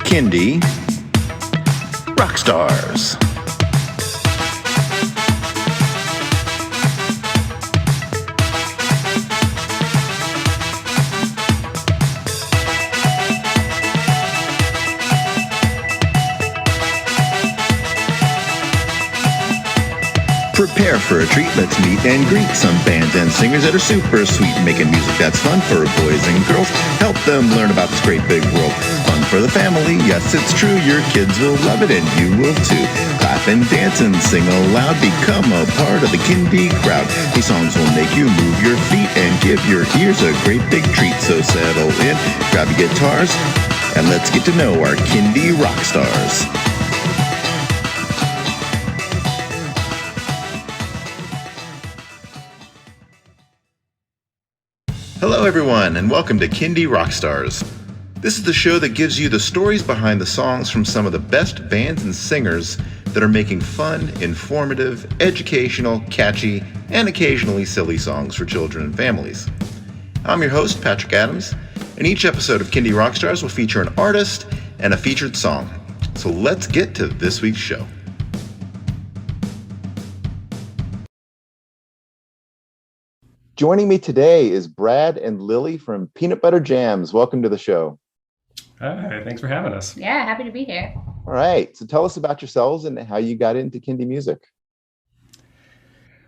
Kindie Rockstars. Prepare for a treat, let's meet and greet some bands and singers that are super sweet, making music that's fun for boys and girls. Help them learn about this great big world. Fun for the family, yes it's true, your kids will love it and you will too. Clap and dance and sing aloud, become a part of the Kindie crowd. These songs will make you move your feet and give your ears a great big treat. So settle in, grab your guitars, and let's get to know our Kindie rock stars. Hello everyone, and welcome to Kindie Rockstars. This is the show that gives you the stories behind the songs from some of the best bands and singers that are making fun, informative, educational, catchy, and occasionally silly songs for children and families. I'm your host, Patrick Adams, and each episode of Kindie Rockstars will feature an artist and a featured song. So let's get to this week's show. Joining me today is Brad and Lily from Peanut Butter JAMS. Welcome to the show. Hi, thanks for having us. Yeah, happy to be here. All right, so tell us about yourselves and how you got into Kindie music.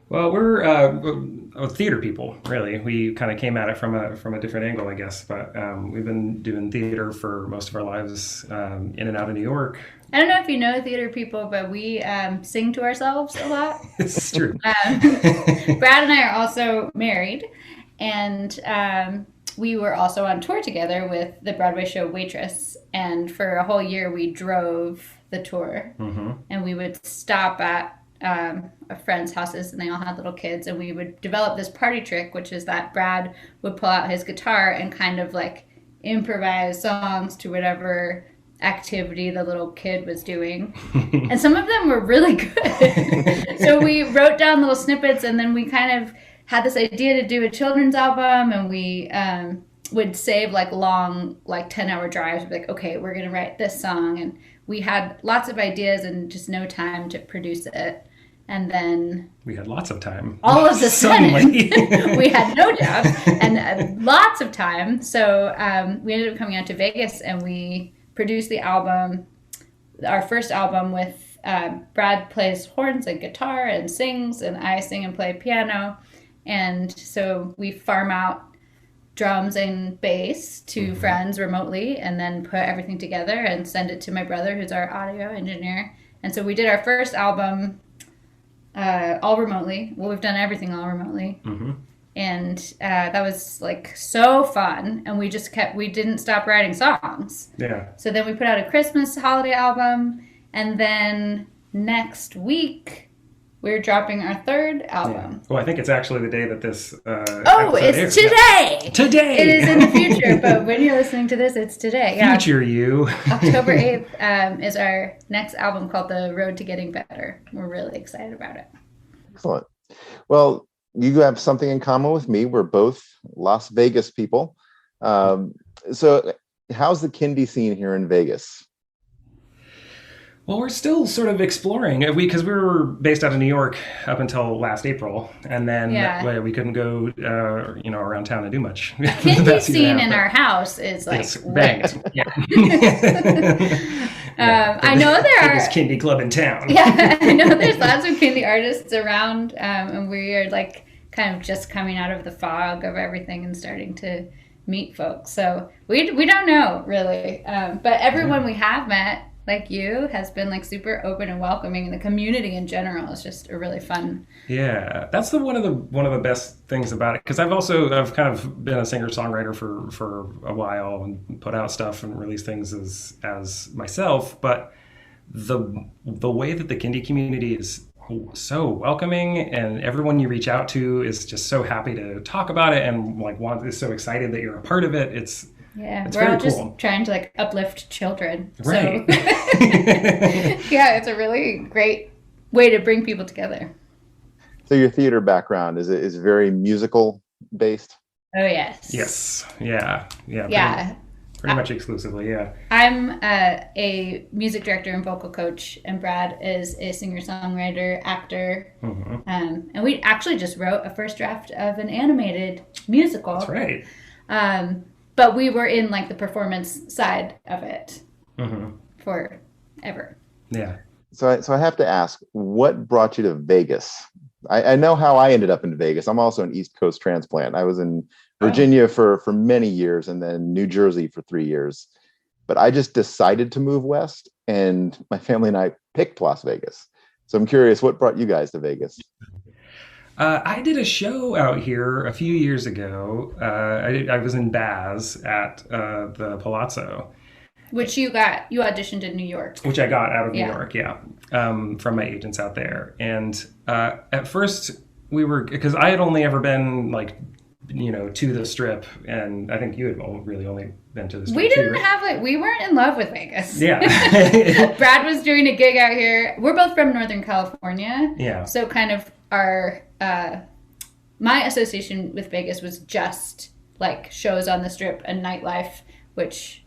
Well, we're theater people, really. We kind of came at it from a different angle, I guess. But we've been doing theater for most of our lives, in and out of New York. I don't know if you know theater people, but we sing to ourselves a lot. It's true. Brad and I are also married, and we were also on tour together with the Broadway show Waitress. And for a whole year, we drove the tour, and we would stop at a friend's houses, and they all had little kids, and we would develop this party trick, which is that Brad would pull out his guitar and kind of like improvise songs to whatever activity the little kid was doing. And some of them were really good. So we wrote down little snippets, and then we kind of had this idea to do a children's album, and we would save like long, like 10-hour drives. We'd be like, okay, we're going to write this song. And we had lots of ideas and just no time to produce it. And then we had lots of time. All of a sudden, we had no job and lots of time. So we ended up coming out to Vegas, and we produced the album, our first album, with Brad plays horns and guitar and sings, and I sing and play piano. And so we farm out drums and bass to friends remotely, and then put everything together and send it to my brother, who's our audio engineer. And so we did our first album all remotely. Well, we've done everything all remotely. And that was like so fun, and we didn't stop writing songs. Yeah. So then we put out a Christmas holiday album, and then next week we're dropping our third album. Yeah. Well, I think it's actually the day that this it's airs. today! Yeah. Today! It is in the future, but when you're listening to this, it's today. Yeah. Future you. October 8th is our next album, called The Road to Getting Better. We're really excited about it. Excellent. Well, you have something in common with me. We're both Las Vegas people. So how's the Kindie scene here in Vegas? Well, we're still sort of exploring, because we were based out of New York up until last April, and then we couldn't go, around town and do much. The Kindie scene in our house is like banged. Yeah. I know there are biggest Kindie club in town. Yeah, I know there's lots of Kindie artists around, and we are like kind of just coming out of the fog of everything and starting to meet folks. So we don't know really, but everyone we have met, like you, has been like super open and welcoming, and the community in general is just a really fun. Yeah, that's one of the best things about it, because I've kind of been a singer-songwriter for a while and put out stuff and released things as myself, but the way that the Kindie community is so welcoming, and everyone you reach out to is just so happy to talk about it, and is so excited that you're a part of it. It's we're all just trying to like uplift children. Right. So yeah, it's a really great way to bring people together. So your theater background is very musical based? Oh yes. Yes. Yeah. Yeah. Pretty much exclusively, yeah. I'm a music director and vocal coach, and Brad is a singer-songwriter, actor. And we actually just wrote a first draft of an animated musical. That's right. But we were in like the performance side of it forever. Yeah. So I have to ask, what brought you to Vegas? I know how I ended up in Vegas. I'm also an East Coast transplant. I was in Virginia for many years and then New Jersey for 3 years. But I just decided to move west, and my family and I picked Las Vegas. So I'm curious, what brought you guys to Vegas? I did a show out here a few years ago. I was in Baz at the Palazzo. Which you auditioned in New York. Which I got out of New York, from my agents out there. And at first because I had only ever been like, to the Strip, and I think you had really only been to the Strip. We weren't in love with Vegas. Yeah. Brad was doing a gig out here. We're both from Northern California. Yeah. So kind of our, my association with Vegas was just like shows on the Strip and nightlife, which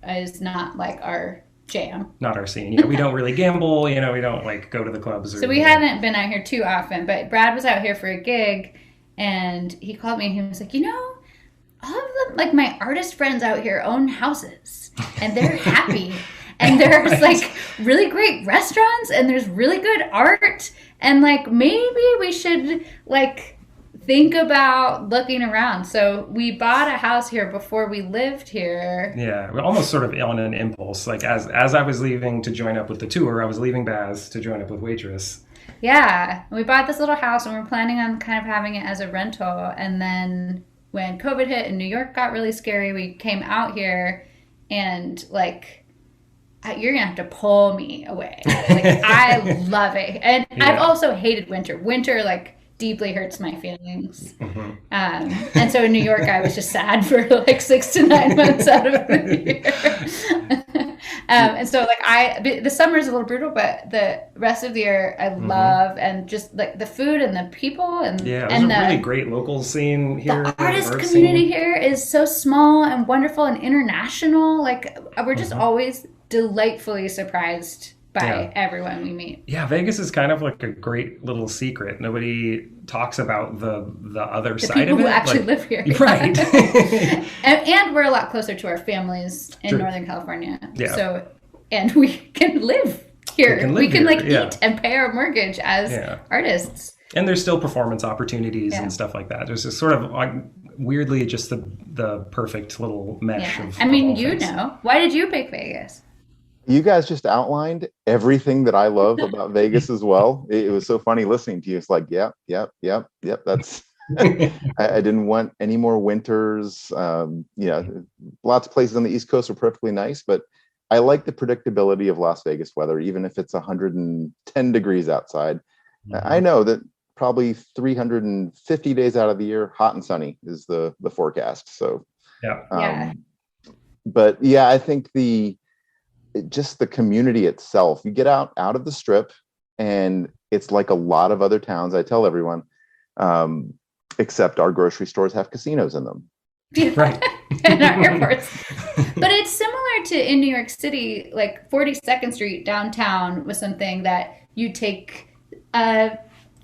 is not like our jam. Not our scene. Yeah, we don't really gamble, we don't like go to the clubs. So we hadn't been out here too often, but Brad was out here for a gig, and he called me and he was like, all of them, like my artist friends out here own houses and they're happy. And there's like really great restaurants and there's really good art. And like, maybe we should like think about looking around. So we bought a house here before we lived here. Yeah, almost sort of on an impulse. Like as I was leaving to join up with the tour, I was leaving Baz to join up with Waitress. Yeah, we bought this little house and we're planning on kind of having it as a rental. And then when COVID hit and New York got really scary, we came out here, and like, you're gonna have to pull me away. Like, I love it. And I've also hated winter. Winter, like, deeply hurts my feelings. And so in New York, I was just sad for like 6 to 9 months out of the year. And so like the summer is a little brutal, but the rest of the year I love, and just like the food and the people and there's and a really great local scene here. The artist community here is so small and wonderful and international. Like, we're just always delightfully surprised by everyone we meet. Yeah, Vegas is kind of like a great little secret. Nobody talks about the other side of it. People who actually live here. Right. and we're a lot closer to our families in Northern California. Yeah. So, and we can live here. We can eat and pay our mortgage as artists. And there's still performance opportunities and stuff like that. There's just sort of like weirdly just the perfect little mesh of why did you pick Vegas? You guys just outlined everything that I love about Vegas as well. It was so funny listening to you. It's like, yep. That's. I didn't want any more winters. Lots of places on the East Coast are perfectly nice, but I like the predictability of Las Vegas weather, even if it's 110 degrees outside. I know that probably 350 days out of the year, hot and sunny is the forecast. So, but yeah, I think just the community itself, you get out of the Strip, and it's like a lot of other towns. I tell everyone, except our grocery stores have casinos in them. Right. And our airports. But it's similar to in New York City, like 42nd Street downtown was something that you take a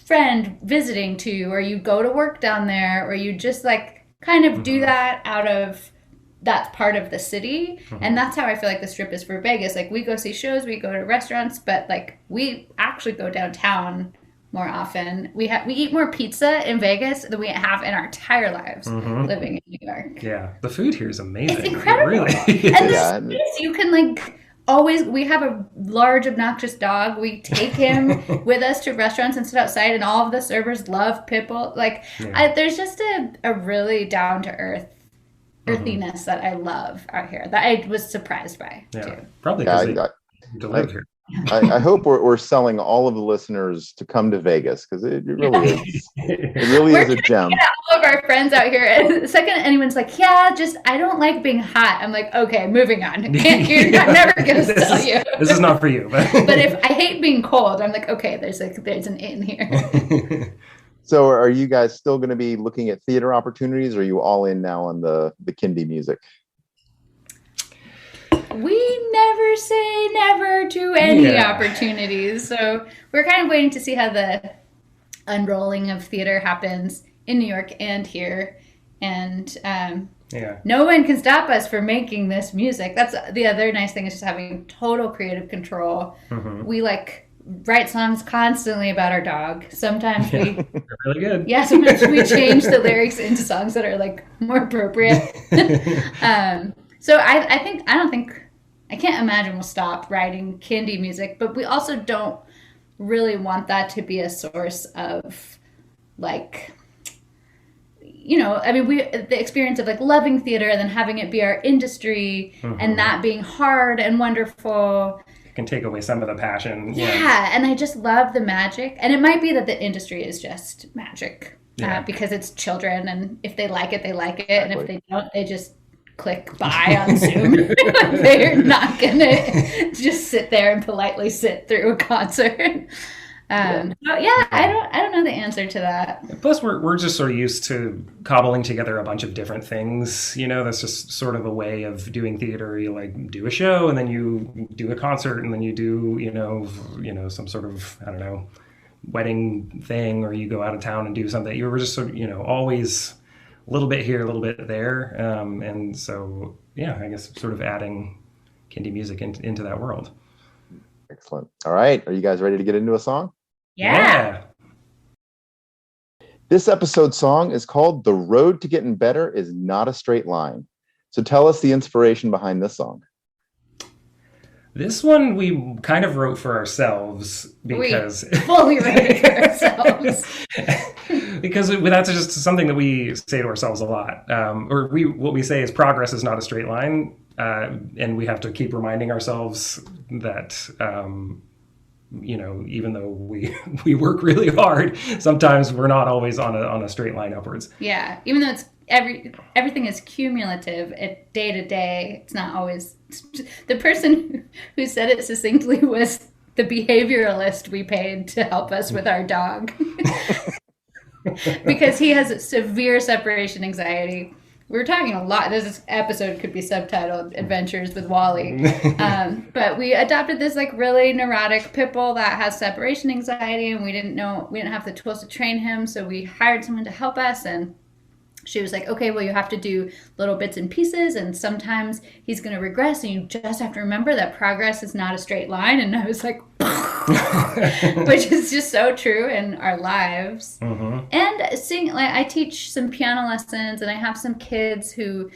friend visiting to, or you go to work down there, or you just like kind of do that out of that's part of the city. And that's how I feel like the Strip is for Vegas. Like, we go see shows, we go to restaurants, but like we actually go downtown more often. We eat more pizza in Vegas than we have in our entire lives living in New York. Yeah, the food here is amazing. It's incredible. And you can like always, we have a large obnoxious dog. We take him with us to restaurants and sit outside, and all of the servers love Pitbull. Like, there's just a really down to earth earthiness that I love out here that I was surprised by too. Probably because they live here. I hope we're selling all of the listeners to come to Vegas, because it really is. It really is a gem. All of our friends out here, and the second anyone's like, I don't like being hot, I'm like, okay, moving on. You're never gonna sell you. This is not for you. But if I hate being cold, I'm like, okay, there's an in here. So are you guys still going to be looking at theater opportunities, or are you all in now on the Kindie music? we never say never to any opportunities. So we're kind of waiting to see how the unrolling of theater happens in New York and here. And no one can stop us from making this music. That's the other nice thing, is just having total creative control. We write songs constantly about our dog. Sometimes they're really good. Yeah, sometimes we change the lyrics into songs that are more appropriate. So I can't imagine we'll stop writing Kindie music, but we also don't really want that to be a source of the experience of loving theater and then having it be our industry and that being hard and wonderful. It can take away some of the passion. Yeah, and I just love the magic. And it might be that the industry is just magic because it's children, and if they like it, they like it. And if they don't, they just click buy on Zoom. They're not going to just sit there and politely sit through a concert. I don't know the answer to that. Plus, we're just sort of used to cobbling together a bunch of different things. That's just sort of a way of doing theater. You do a show, and then you do a concert, and then you do some sort of, I don't know, wedding thing, or you go out of town and do something. You were just sort of always a little bit here, a little bit there, and so I guess sort of adding Kindie music into that world. Excellent. All right, are you guys ready to get into a song? Yeah. This episode's song is called "The Road to Gettin' Better Is Not a Straight Line." So tell us the inspiration behind this song. This one we kind of wrote for ourselves because we fully wrote it for ourselves. Because that's just something that we say to ourselves a lot. What we say is progress is not a straight line, and we have to keep reminding ourselves that even though we work really hard, sometimes we're not always on a straight line upwards. Yeah, even though it's everything is cumulative, day to day. It's not always. The person who said it succinctly was the behavioralist we paid to help us with our dog, because he has severe separation anxiety. We were talking a lot. This episode could be subtitled "Adventures with Wally," but we adopted this really neurotic pit bull that has separation anxiety, and we didn't have the tools to train him, so we hired someone to help us. And she was like, "Okay, well, you have to do little bits and pieces, and sometimes he's going to regress, and you just have to remember that progress is not a straight line." And I was like, which is just so true in our lives. And I teach some piano lessons, and I have some kids who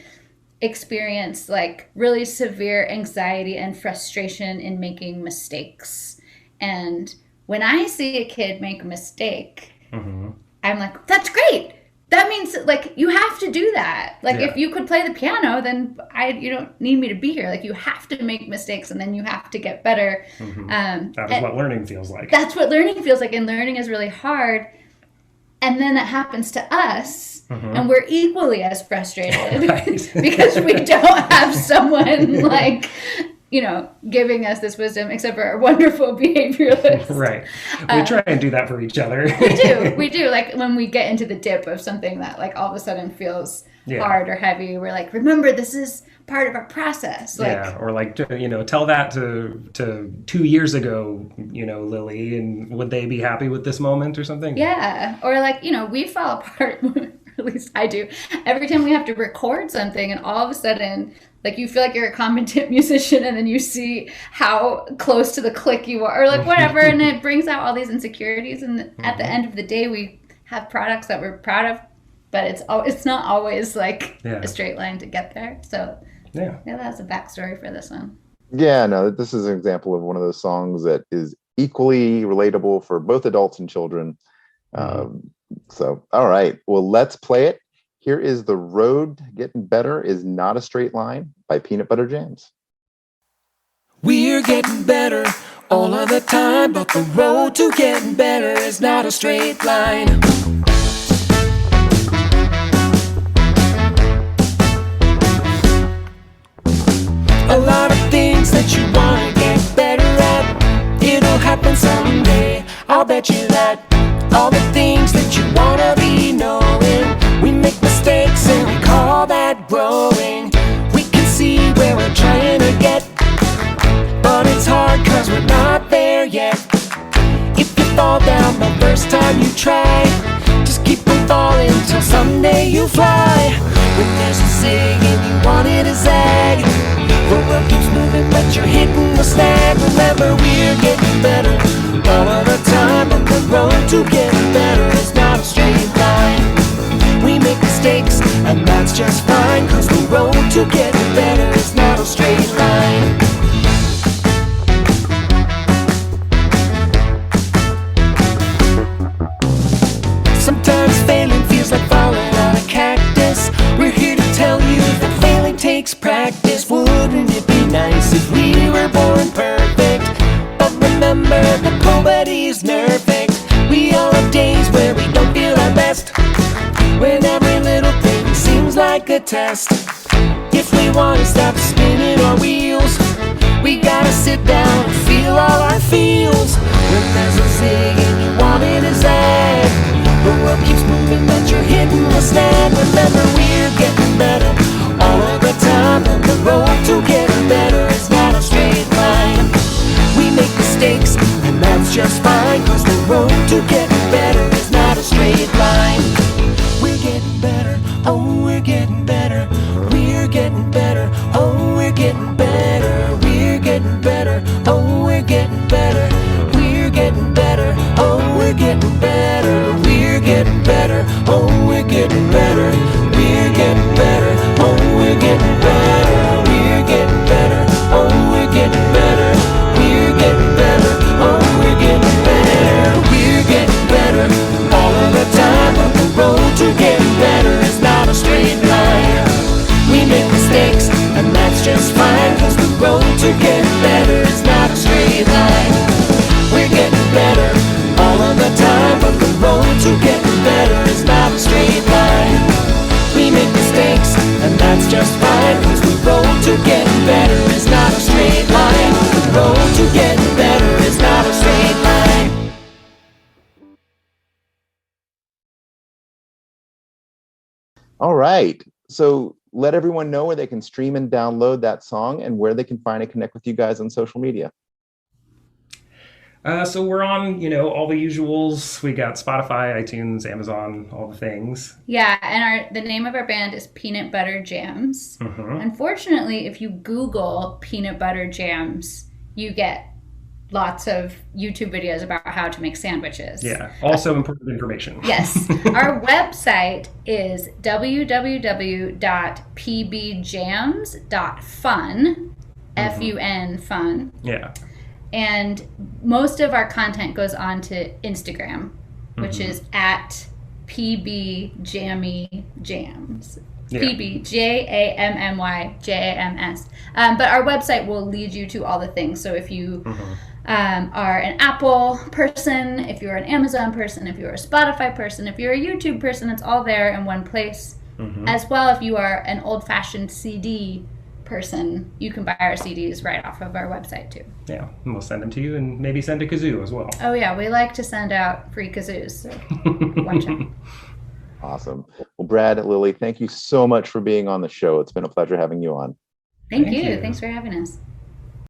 experience really severe anxiety and frustration in making mistakes. And when I see a kid make a mistake, I'm like, that's great. That means you have to do that. If you could play the piano, then you don't need me to be here. You have to make mistakes, and then you have to get better. That is what learning feels like. That's what learning feels like, and learning is really hard. And then that happens to us, and we're equally as frustrated because we don't have someone giving us this wisdom, except for our wonderful behavioralist. Right. We try and do that for each other. We do. When we get into the dip of something that all of a sudden feels hard or heavy, we're like, remember, this is part of our process. Or tell that to 2 years ago, Lily, and would they be happy with this moment or something? Yeah. Or we fall apart, or at least I do, every time we have to record something, and all of a sudden, you feel like you're a competent musician, and then you see how close to the click you are, or whatever, and it brings out all these insecurities. And at the end of the day, we have products that we're proud of, but it's not always a straight line to get there. So that's a backstory for this one. Yeah, no, this is an example of one of those songs that is equally relatable for both adults and children. So, all right, well, let's play it. Here is "The Road to Gettin' Better Is Not a Straight Line" by Peanut Butter Jams. We're getting better all of the time, but the road to getting better is not a straight line. A lot of things that you want to get better at, it'll happen someday, I'll bet you that. All the things that you want to be knowing, we make mistakes and we call that growing. We can see where we're trying to get first time you try. Just keep on falling till someday you fly. When there's a zig and you want it to zag, the world keeps moving but you're hitting the snag. Remember, we're getting better all of the time, but the road to getting better is not a straight line. We make mistakes and that's just fine, cause the road to getting better is not a straight line. Sometimes failing feels like falling on a cactus. We're here to tell you that failing takes practice. Wouldn't it be nice if we were born perfect? But remember that nobody's perfect. We all have days where we don't feel our best, when every little thing seems like a test. If we want to stop spinning our wheels, we gotta sit down and feel all our feels. When there's a zig and you want it to zag, the world keeps moving but you're hitting the snag. Remember, we're getting better all of the time, and the road to getting better is not a straight line. We make mistakes and that's just fine, cause the road to getting better is not a straight line. We're getting better, oh we're getting better. We're getting better, oh we're getting better. We're getting better, oh we're getting better. We're getting better, oh we're getting better. We're getting better, oh we're getting better. We're getting better, oh we're getting better. We're getting better, oh we're getting better. We're getting better, oh we're getting better. We're getting better all of the time, but the road to getting better is not a straight line. We make mistakes and that's just fine, cause the road to getting better is not a straight line. We're getting better all of the time, but the road to getting better is not a straight line. We make mistakes and that's just fine, cause the road to getting better is not a straight line. The road to getting better is not a straight line. All right. So let everyone know where they can stream and download that song and where they can find and connect with you guys on social media. So we're on, all the usuals. We got Spotify, iTunes, Amazon, all the things. Yeah, and the name of our band is Peanut Butter Jams. Mm-hmm. Unfortunately, if you Google Peanut Butter Jams, you get lots of YouTube videos about how to make sandwiches. Yeah, also important information. Yes. Our website is www.pbjams.fun, F-U-N, fun. Yeah. And most of our content goes on to Instagram, which is at pbjammyjams. Yeah. PBJAMMYJAMS. But our website will lead you to all the things. So if you are an Apple person, if you're an Amazon person, if you're a Spotify person, if you're a YouTube person, it's all there in one place. As well, if you are an old-fashioned CD person, you can buy our CDs right off of our website too. Yeah, and we'll send them to you, and maybe send a kazoo as well. Oh yeah, we like to send out free kazoos, so watch out. Awesome. Well, Brad, Lilli, thank you so much for being on the show. It's been a pleasure having you on. Thank you. Thanks for having us.